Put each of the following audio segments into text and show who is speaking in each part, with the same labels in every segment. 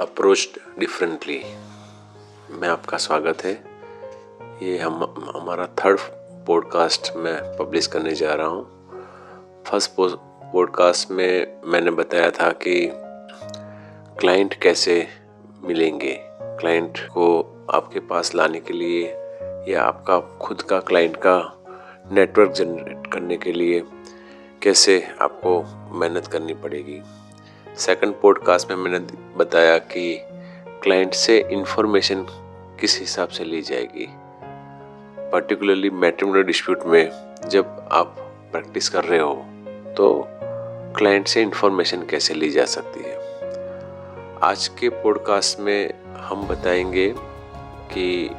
Speaker 1: Approached differently में आपका स्वागत है। ये हमारा थर्ड पॉडकास्ट मैं पब्लिश करने जा रहा हूँ। फर्स्ट पॉडकास्ट में मैंने बताया था कि क्लाइंट कैसे मिलेंगे, क्लाइंट को आपके पास लाने के लिए या आपका खुद का क्लाइंट का नेटवर्क जनरेट करने के लिए कैसे आपको मेहनत करनी पड़ेगी। सेकंड पॉडकास्ट में मैंने बताया कि क्लाइंट से इंफॉर्मेशन किस हिसाब से ली जाएगी, पर्टिकुलरली मैट्रिमोनियल डिस्प्यूट में जब आप प्रैक्टिस कर रहे हो तो क्लाइंट से इंफॉर्मेशन कैसे ली जा सकती है। आज के पॉडकास्ट में हम बताएंगे कि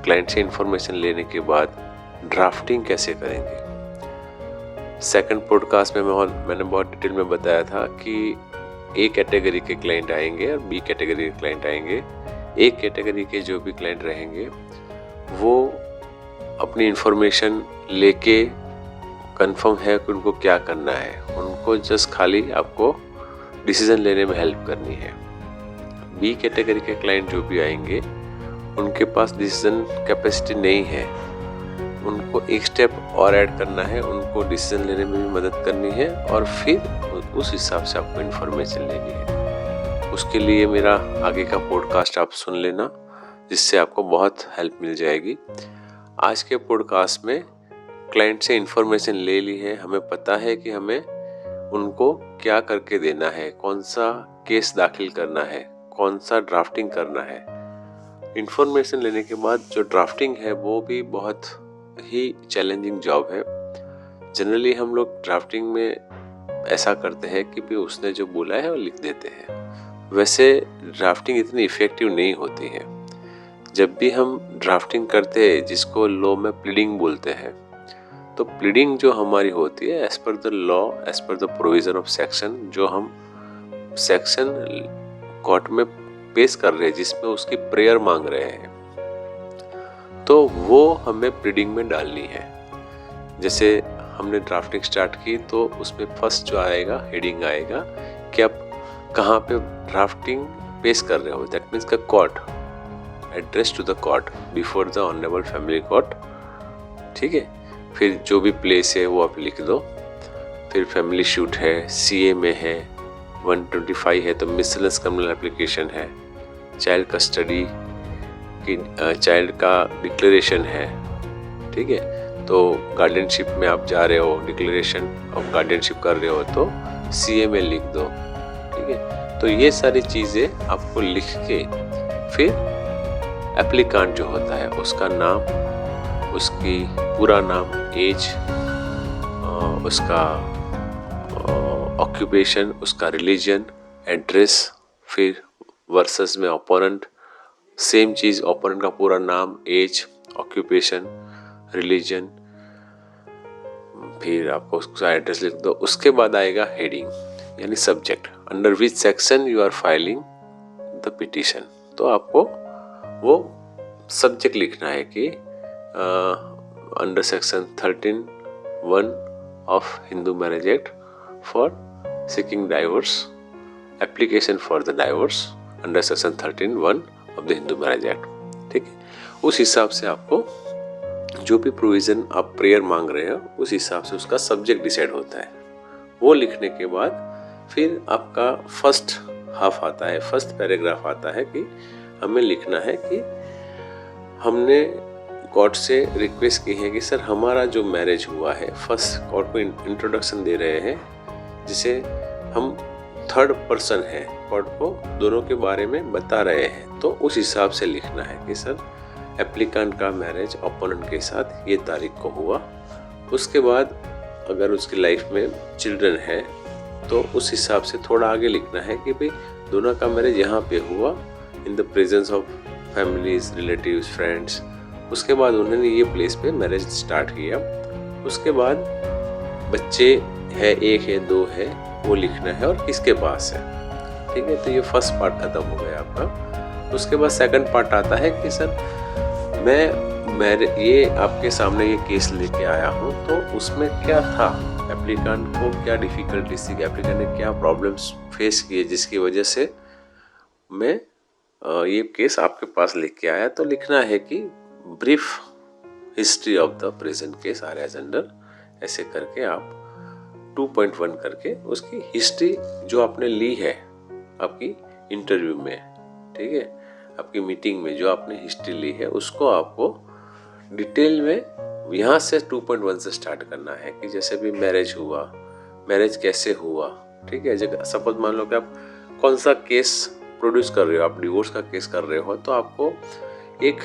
Speaker 1: क्लाइंट से इंफॉर्मेशन लेने के बाद ड्राफ्टिंग कैसे करेंगे। सेकंड पॉडकास्ट में मैंने बहुत डिटेल में बताया था कि ए कैटेगरी के क्लाइंट आएंगे और बी कैटेगरी के क्लाइंट आएंगे। ए कैटेगरी के जो भी क्लाइंट रहेंगे वो अपनी इंफॉर्मेशन लेके कंफर्म है कि उनको क्या करना है, उनको जस्ट खाली आपको डिसीजन लेने में हेल्प करनी है। बी कैटेगरी के क्लाइंट जो भी आएंगे उनके पास डिसीजन कैपेसिटी नहीं है, उनको एक स्टेप और ऐड करना है, उनको डिसीजन लेने में भी मदद करनी है और फिर उस हिसाब से आपको इन्फॉर्मेशन लेनी है। उसके लिए मेरा आगे का पॉडकास्ट आप सुन लेना, जिससे आपको बहुत हेल्प मिल जाएगी। आज के पॉडकास्ट में क्लाइंट से इन्फॉर्मेशन ले ली है, हमें पता है कि हमें उनको क्या करके देना है, कौन सा केस दाखिल करना है, कौन सा ड्राफ्टिंग करना है। इन्फॉर्मेशन लेने के बाद जो ड्राफ्टिंग है वो भी बहुत ही चैलेंजिंग जॉब है। जनरली हम लोग ड्राफ्टिंग में ऐसा करते हैं कि भी उसने जो बोला है वो लिख देते हैं। वैसे ड्राफ्टिंग इतनी इफ़ेक्टिव नहीं होती है। जब भी हम ड्राफ्टिंग करते हैं, जिसको लॉ में प्लीडिंग बोलते हैं, तो प्लीडिंग जो हमारी होती है as per the law, as per the provision of section, जो हम सेक्शन कोर्ट में पेश कर रहे हैं, जिसमें उसकी प्रेयर मांग रहे हैं, तो वो हमें प्लीडिंग में डालनी है। जैसे हमने ड्राफ्टिंग स्टार्ट की तो उसमें फर्स्ट जो आएगा हेडिंग आएगा कि आप कहाँ पे ड्राफ्टिंग पेश कर रहे हो। दैट मीन्स का court, address to the court before the honourable family court. ठीक है, फिर जो भी प्लेस है वो आप लिख दो। फिर फैमिली शूट है, सीए में है, 125 है तो मिसलेनियस क्रिमिनल एप्लीकेशन है, चाइल्ड कस्टडी की चाइल्ड का डिक्लेरेशन है। ठीक है, तो गार्डियनशिप में आप जा रहे हो, डिक्लेरेशन ऑफ गार्डियनशिप कर रहे हो तो सीए में लिख दो। ठीक है, तो ये सारी चीज़ें आपको लिख के फिर एप्लीकांट जो होता है उसका नाम, उसकी पूरा नाम, एज, उसका ऑक्यूपेशन, उसका रिलीजन, एड्रेस, फिर वर्सेस में ओपोनेंट, सेम चीज़, ओपोनेंट का पूरा नाम, एज, ऑक्यूपेशन, रिलीजन, फिर आपको उसका एड्रेस लिख दो। उसके बाद आएगा हेडिंग यानी subject, under which section you are filing the petition. तो आपको वो सब्जेक्ट लिखना है कि under section 13(1) of Hindu marriage act for seeking divorce, application for the divorce under section 13(1) of the Hindu marriage act. ठीक है, उस हिसाब से आपको जो भी प्रोविज़न आप प्रेयर मांग रहे हो उस हिसाब से उसका सब्जेक्ट डिसाइड होता है। वो लिखने के बाद फिर आपका फर्स्ट हाफ आता है, फर्स्ट पैराग्राफ आता है कि हमें लिखना है कि हमने कोर्ट से रिक्वेस्ट की है कि सर हमारा जो मैरिज हुआ है, फर्स्ट कोर्ट को इंट्रोडक्शन दे रहे हैं, जिसे हम थर्ड पर्सन है, कोर्ट को दोनों के बारे में बता रहे हैं। तो उस हिसाब से लिखना है कि सर एप्लीकांट का मैरिज ओपोनेंट के साथ ये तारीख को हुआ। उसके बाद अगर उसकी लाइफ में चिल्ड्रन है तो उस हिसाब से थोड़ा आगे लिखना है कि भाई दोनों का मैरिज यहाँ पे हुआ in the presence of families, relatives, friends. उसके बाद उन्होंने ये प्लेस पे मैरिज स्टार्ट किया। उसके बाद बच्चे है, 1 है, 2 है, वो लिखना है और किसके पास है। ठीक है, तो ये फर्स्ट पार्ट खत्म हो गया आपका। उसके बाद सेकंड पार्ट आता है कि सर मैं ये आपके सामने ये केस लेके आया हूँ, तो उसमें क्या था, एप्लीकेंट को क्या डिफिकल्टीज थी, एप्लीकेंट ने क्या प्रॉब्लम्स फेस किए जिसकी वजह से मैं ये केस आपके पास लेके आया, तो लिखना है कि brief history of the present case arises under, ऐसे करके आप 2.1 करके उसकी हिस्ट्री जो आपने ली है आपकी इंटरव्यू में, ठीक है, आपकी मीटिंग में जो आपने हिस्ट्री ली है उसको आपको डिटेल में यहाँ से 2.1 से स्टार्ट करना है कि जैसे भी मैरिज हुआ, मैरिज कैसे हुआ, ठीक है। जब सपोज मान लो कि आप कौन सा केस प्रोड्यूस कर रहे हो, आप डिवोर्स का केस कर रहे हो, तो आपको एक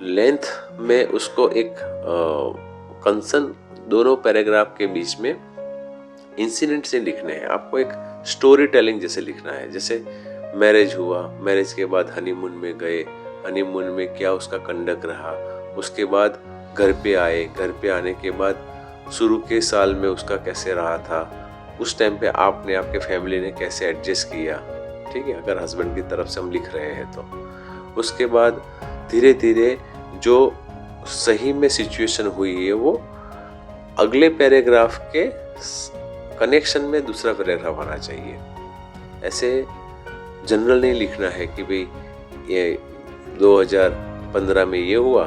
Speaker 1: लेंथ में उसको एक कंसर्न दोनों पैराग्राफ के बीच में इंसिडेंट से लिखने हैं। आपको एक स्टोरी टेलिंग जैसे लिखना है, जैसे मैरिज हुआ, मैरिज के बाद हनीमून में गए, हनीमून में क्या उसका कंडक्ट रहा, उसके बाद घर पे आए, घर पे आने के बाद शुरू के साल में उसका कैसे रहा था, उस टाइम पे आपने आपके फैमिली ने कैसे एडजस्ट किया, ठीक है, अगर हस्बैंड की तरफ से हम लिख रहे हैं तो। उसके बाद धीरे धीरे जो सही में सिचुएशन हुई है वो अगले पैराग्राफ के कनेक्शन में दूसरा पैराग्राफ आना चाहिए। ऐसे जनरल नहीं लिखना है कि भाई ये 2015 में ये हुआ,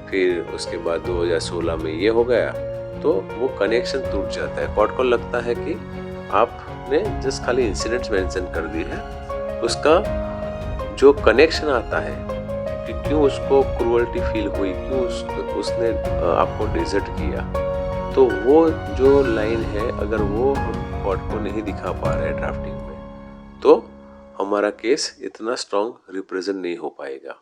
Speaker 1: फिर उसके बाद 2016 में ये हो गया, तो वो कनेक्शन टूट जाता है। कोर्ट को लगता है कि आपने जस्ट खाली इंसिडेंट्स मेंशन कर दी है, उसका जो कनेक्शन आता है कि क्यों उसको क्रूअल्टी फील हुई, क्यों उसने आपको डिजर्ट किया, तो वो जो लाइन है अगर वो हम कोर्ट को नहीं दिखा पा रहे हैं ड्राफ्टिंग में, तो हमारा केस इतना स्ट्रॉन्ग रिप्रेजेंट नहीं हो पाएगा।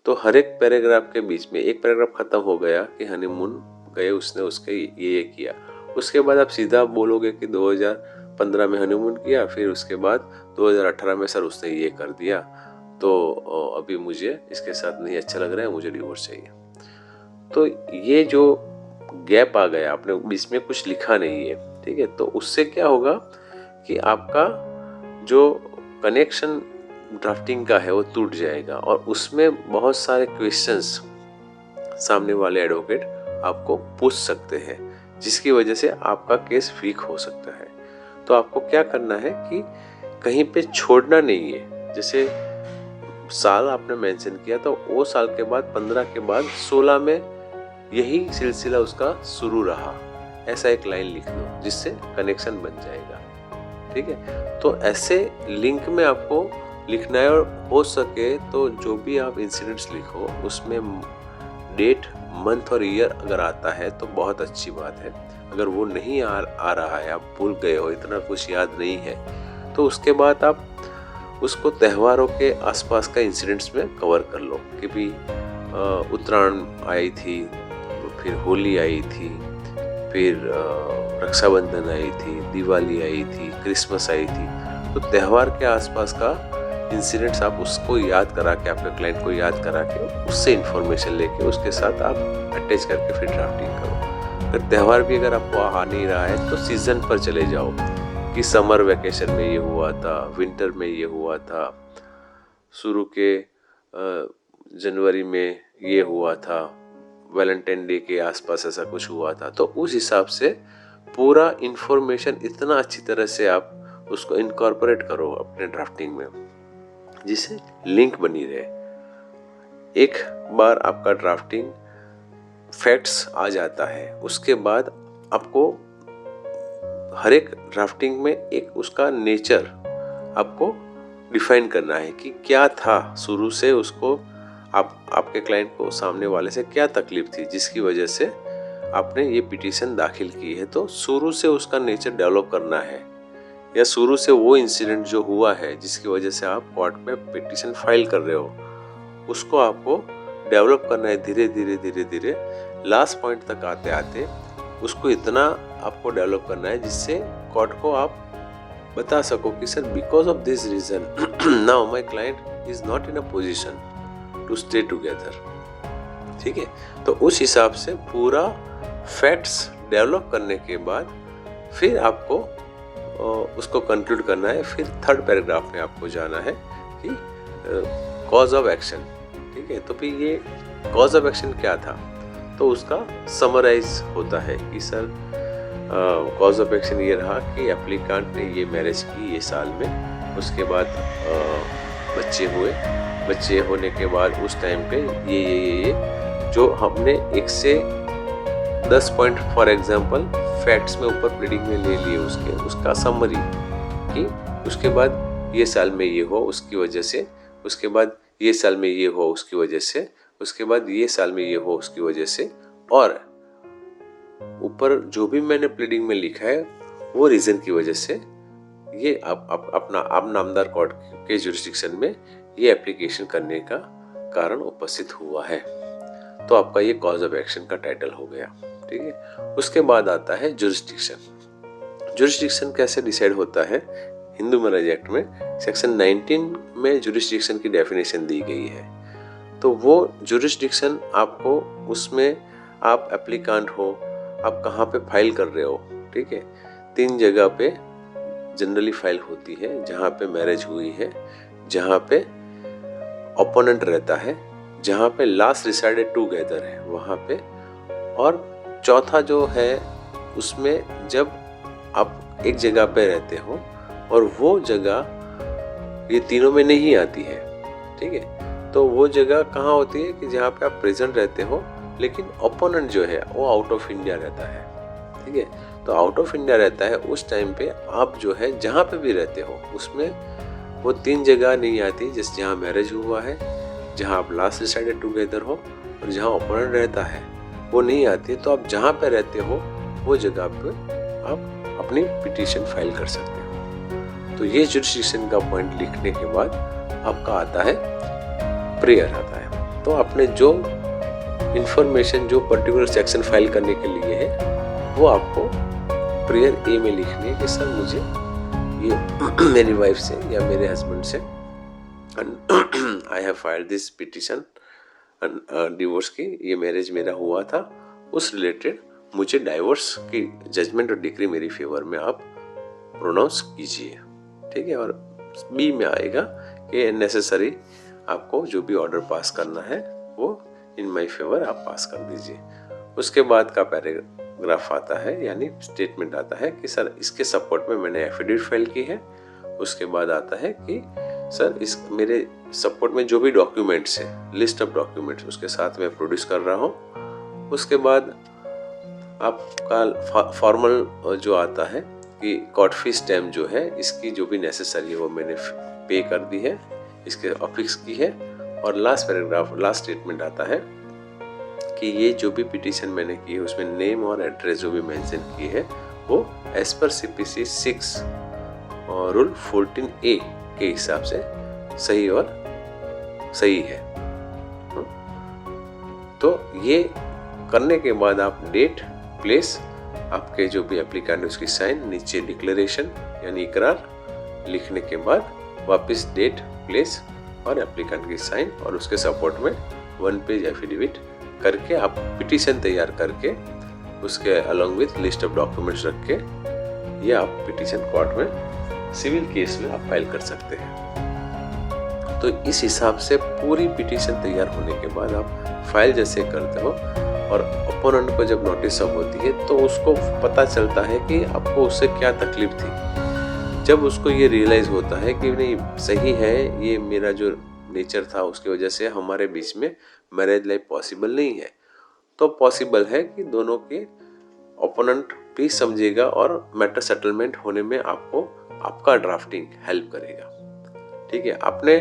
Speaker 1: तो हर एक पैराग्राफ के बीच में एक पैराग्राफ खत्म हो गया कि हनीमून गए, उसने उसके ये किया, उसके बाद आप सीधा बोलोगे कि 2015 में हनीमून किया, फिर उसके बाद 2018 में सर उसने ये कर दिया, तो अभी मुझे इसके साथ नहीं अच्छा लग रहा है, मुझे डिवोर्स चाहिए। तो ये जो गैप आ गया, आपने बीच में कुछ लिखा नहीं है, ठीक है, तो उससे क्या होगा कि आपका जो कनेक्शन ड्राफ्टिंग का है वो टूट जाएगा और उसमें बहुत सारे क्वेश्चंस सामने वाले एडवोकेट आपको पूछ सकते हैं, जिसकी वजह से आपका केस वीक हो सकता है। तो आपको क्या करना है कि कहीं पे छोड़ना नहीं है। जैसे साल आपने मेंशन किया, तो वो साल के बाद 15 के बाद 16 में यही सिलसिला उसका शुरू रहा, ऐसा एक लाइन लिख दो जिससे कनेक्शन बन जाएगा, ठीक है। तो ऐसे लिंक में आपको लिखना है, और हो सके तो जो भी आप इंसिडेंट्स लिखो उसमें डेट, मंथ और ईयर अगर आता है तो बहुत अच्छी बात है। अगर वो नहीं आ रहा है, आप भूल गए हो, इतना कुछ याद नहीं है, तो उसके बाद आप उसको त्योहारों के आसपास का इंसिडेंट्स में कवर कर लो कि भी उत्तरायण आई थी, फिर होली आई थी, फिर रक्षाबंधन आई थी, दिवाली आई थी, क्रिसमस आई थी। तो त्यौहार के आसपास का इंसिडेंट्स आप उसको याद करा के, अपने क्लाइंट को याद करा के, उससे इंफॉर्मेशन लेके उसके साथ आप अटैच करके फिर ड्राफ्टिंग करो। अगर त्यौहार भी अगर आपको आ नहीं रहा है तो सीजन पर चले जाओ कि समर वेकेशन में ये हुआ था, विंटर में ये हुआ था, शुरू के जनवरी में ये हुआ था, वैलेंटाइन डे के आसपास ऐसा कुछ हुआ था। तो उस हिसाब से पूरा इंफॉर्मेशन इतना अच्छी तरह से आप उसको इनकॉर्पोरेट करो अपने ड्राफ्टिंग में, जिससे लिंक बनी रहे। एक बार आपका ड्राफ्टिंग फैक्ट्स आ जाता है, उसके बाद आपको हर एक ड्राफ्टिंग में एक उसका नेचर आपको डिफाइन करना है कि क्या था शुरू से, उसको आपके क्लाइंट को सामने वाले से क्या तकलीफ थी जिसकी वजह से आपने ये पिटीशन दाखिल की है। तो शुरू से उसका नेचर डेवलप करना है, या शुरू से वो इंसिडेंट जो हुआ है जिसकी वजह से आप कोर्ट में पिटीशन फाइल कर रहे हो, उसको आपको डेवलप करना है धीरे धीरे धीरे धीरे। लास्ट पॉइंट तक आते आते उसको इतना आपको डेवलप करना है जिससे कोर्ट को आप बता सको कि sir because of this reason now my client is not in a position to stay together, ठीक है। तो उस हिसाब से पूरा फैक्ट्स डेवलप करने के बाद फिर आपको उसको कंक्लूड करना है। फिर थर्ड पैराग्राफ में आपको जाना है कि कॉज ऑफ एक्शन, ठीक है। तो फिर ये कॉज ऑफ एक्शन क्या था, तो उसका समराइज होता है कि सर कॉज ऑफ एक्शन ये रहा कि एप्लीकेंट ने ये मैरिज की ये साल में, उसके बाद बच्चे हुए, बच्चे होने के बाद उस टाइम पे ये जो हमने 1 से 10 पॉइंट फॉर एग्जांपल फैक्ट्स में ऊपर प्लीडिंग में ले लिए उसका समरी कि उसके बाद ये साल में ये हो उसकी वजह से, उसके बाद ये साल में ये हो उसकी वजह से, उसके बाद ये साल में ये हो उसकी वजह से, और ऊपर जो भी मैंने प्लीडिंग में लिखा है वो रीजन की वजह से ये अपना अब नामदार कोर्ट के जुरिस्डिक्शन में ये एप्लीकेशन करने का कारण उपस्थित हुआ है। तो आपका ये कॉज ऑफ एक्शन का टाइटल हो गया। ठीक है, उसके बाद आता है जुरिस्डिक्शन। जुरिस्डिक्शन कैसे डिसाइड होता है? हिंदू मैरिज एक्ट में सेक्शन 19 में जुरिस्डिक्शन की डेफिनेशन दी गई है। तो वो जुरिस्डिक्शन आपको, उसमें आप एप्लीकांट हो, आप कहाँ पे फाइल कर रहे हो, ठीक है, 3 जगह पे जनरली फाइल होती है, जहाँ पे मैरिज हुई है, जहाँ पे ओपोनेंट रहता है, जहाँ पे लास्ट रिसाइडेड टुगेदर है वहाँ पे, और चौथा जो है उसमें जब आप एक जगह पे रहते हो और वो जगह ये तीनों में नहीं आती है। ठीक है, तो वो जगह कहाँ होती है कि जहाँ पे आप प्रेजेंट रहते हो लेकिन ओपोनेंट जो है वो आउट ऑफ इंडिया रहता है। ठीक है, तो आउट ऑफ इंडिया रहता है, उस टाइम पे आप जो है जहाँ पे भी रहते हो उसमें वो 3 जगह नहीं आती, जैसे जहाँ मैरिज हुआ है, जहाँ आप लास्ट डिसाइडेड टुगेदर हो और जहाँ ओपोनेंट रहता है वो नहीं आती। तो आप जहाँ पे रहते हो वो जगह पे आप अपनी पिटीशन फाइल कर सकते हो। तो ये जुरिस्डिक्शन का पॉइंट लिखने के बाद आपका आता है प्रेयर आता है। तो आपने जो इंफॉर्मेशन जो पर्टिकुलर सेक्शन फाइल करने के लिए है वो आपको प्रेयर ए में लिखनी है कि सर मुझे ये मेरी वाइफ से या मेरे हस्बैंड से I have filed this petition divorce की, ये मैरिज मेरा हुआ था, उस रिलेटेड मुझे डाइवोर्स की जजमेंट और डिक्री मेरी फेवर में आप प्रोनाउंस कीजिए। ठीक है, और बी में आएगा कि नेसेसरी आपको जो भी ऑर्डर पास करना है वो इन माय फेवर आप पास कर दीजिए। उसके बाद का पैराग्राफ आता है, यानी स्टेटमेंट आता है कि सर इसके सपोर्ट में मैंने एफिडेविट फाइल की है। उसके बाद आता है कि सर इस मेरे सपोर्ट में जो भी डॉक्यूमेंट्स है, लिस्ट ऑफ डॉक्यूमेंट्स उसके साथ में प्रोड्यूस कर रहा हूँ। उसके बाद आपका फॉर्मल जो आता है कि कोर्ट फी स्टैम्प जो है इसकी जो भी नेसेसरी है वो मैंने पे कर दी है, इसके अफिक्स की है। और लास्ट पैराग्राफ, लास्ट स्टेटमेंट आता है कि ये जो भी पिटीशन मैंने की है उसमें नेम और एड्रेस जो भी मेंशन की है वो एज पर CPC 6 और रूल 14A के हिसाब से सही और सही है। तो ये करने के बाद आप डेट, प्लेस, आपके जो भी एप्लीकेंट उसकी साइन, नीचे डिक्लेरेशन यानी इकरार लिखने के बाद वापस डेट, प्लेस और एप्लीकेंट की साइन और उसके सपोर्ट में 1 पेज एफिडेविट करके आप पिटीशन तैयार करके उसके along with list of documents रख के ये आप पिटीशन कोर्ट में सिविल केस में आप फाइल कर सकते हैं। तो इस हिसाब से पूरी पिटीशन तैयार होने के बाद आप फाइल जैसे करते हो और ओपोनेंट को जब नोटिस ऑफ होती है तो उसको पता चलता है कि आपको उससे क्या तकलीफ थी। जब उसको ये रियलाइज होता है कि नहीं सही है, ये मेरा जो नेचर था उसकी वजह से हमारे बीच में मैरिज लाइफ पॉसिबल नहीं है, तो पॉसिबल है कि दोनों के ओपोनेंट भी समझेगा और मैटर सेटलमेंट होने में आपको आपका ड्राफ्टिंग हेल्प करेगा। ठीक है, आपने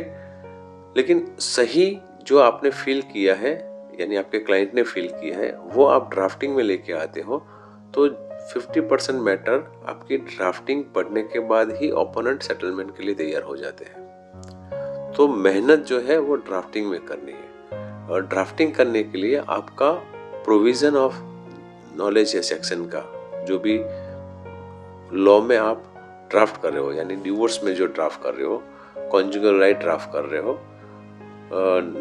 Speaker 1: लेकिन सही जो आपने फील किया है यानी आपके क्लाइंट ने फील किया है वो आप ड्राफ्टिंग में लेके आते हो तो 50% मैटर आपकी ड्राफ्टिंग पढ़ने के बाद ही ओपोनेंट सेटलमेंट के लिए तैयार हो जाते हैं। तो मेहनत जो है वो ड्राफ्टिंग में करनी है और ड्राफ्टिंग करने के लिए आपका प्रोविजन ऑफ नॉलेज है सेक्शन का, जो भी लॉ में आप ड्राफ्ट कर रहे हो यानी डिवोर्स में जो ड्राफ्ट कर रहे हो, कॉन्जुगल राइट ड्राफ्ट कर रहे हो,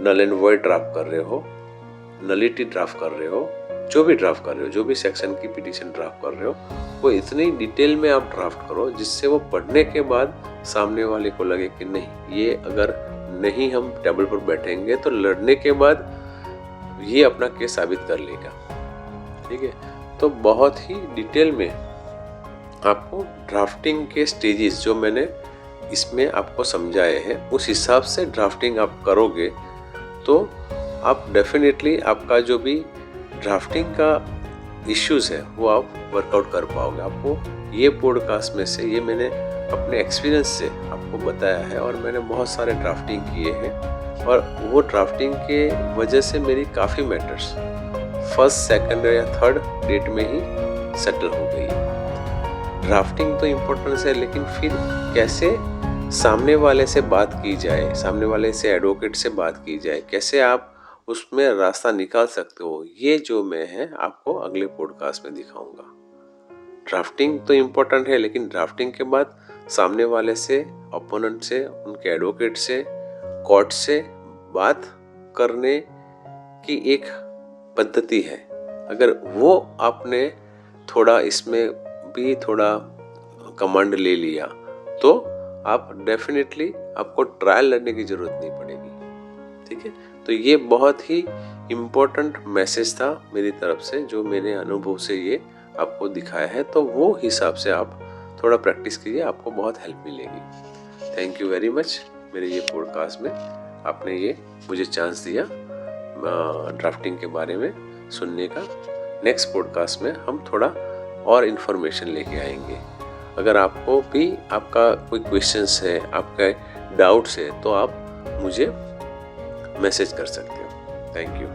Speaker 1: नल एंड वॉइड ड्राफ्ट कर रहे हो, नलिटी ड्राफ्ट कर रहे हो, जो भी ड्राफ्ट कर रहे हो, जो भी सेक्शन की पिटीशन ड्राफ्ट कर रहे हो वो इतनी डिटेल में आप ड्राफ्ट करो जिससे वो पढ़ने के बाद सामने वाले को लगे कि नहीं, ये अगर नहीं हम टेबल पर बैठेंगे तो लड़ने के बाद ये अपना केस साबित कर लेगा। ठीक है, तो बहुत ही डिटेल में आपको ड्राफ्टिंग के स्टेजेस जो मैंने इसमें आपको समझाए हैं उस हिसाब से ड्राफ्टिंग आप करोगे तो आप डेफिनेटली आपका जो भी ड्राफ्टिंग का इश्यूज़ है वो आप वर्कआउट कर पाओगे। आपको ये पॉडकास्ट में से ये मैंने अपने एक्सपीरियंस से आपको बताया है और मैंने बहुत सारे ड्राफ्टिंग किए हैं और वो ड्राफ्टिंग के वजह से मेरी काफ़ी मैटर्स फर्स्ट, सेकंड या थर्ड डेट में ही सेटल हो गई। ड्राफ्टिंग तो इम्पोर्टेंस है, लेकिन फिर कैसे सामने वाले से बात की जाए, सामने वाले से एडवोकेट से बात की जाए, कैसे आप उसमें रास्ता निकाल सकते हो, ये जो मैं है आपको अगले पॉडकास्ट में दिखाऊंगा। ड्राफ्टिंग तो इम्पोर्टेंट है, लेकिन ड्राफ्टिंग के बाद सामने वाले से, ओपोनेंट से, उनके एडवोकेट से, कोर्ट से बात करने की एक पद्धति है। अगर वो आपने थोड़ा इसमें भी थोड़ा कमांड ले लिया तो आप डेफिनेटली आपको ट्रायल लड़ने की ज़रूरत नहीं पड़ेगी। ठीक है, तो ये बहुत ही इम्पोर्टेंट मैसेज था मेरी तरफ से, जो मेरे अनुभव से ये आपको दिखाया है। तो वो हिसाब से आप थोड़ा प्रैक्टिस कीजिए, आपको बहुत हेल्प मिलेगी। थैंक यू वेरी मच मेरे ये पॉडकास्ट में आपने ये मुझे चांस दिया ड्राफ्टिंग के बारे में सुनने का। नेक्स्ट पॉडकास्ट में हम थोड़ा और इन्फॉर्मेशन लेके आएंगे। अगर आपको भी आपका कोई क्वेश्चंस है, आपका डाउट्स है, तो आप मुझे मैसेज कर सकते हो। Thank you.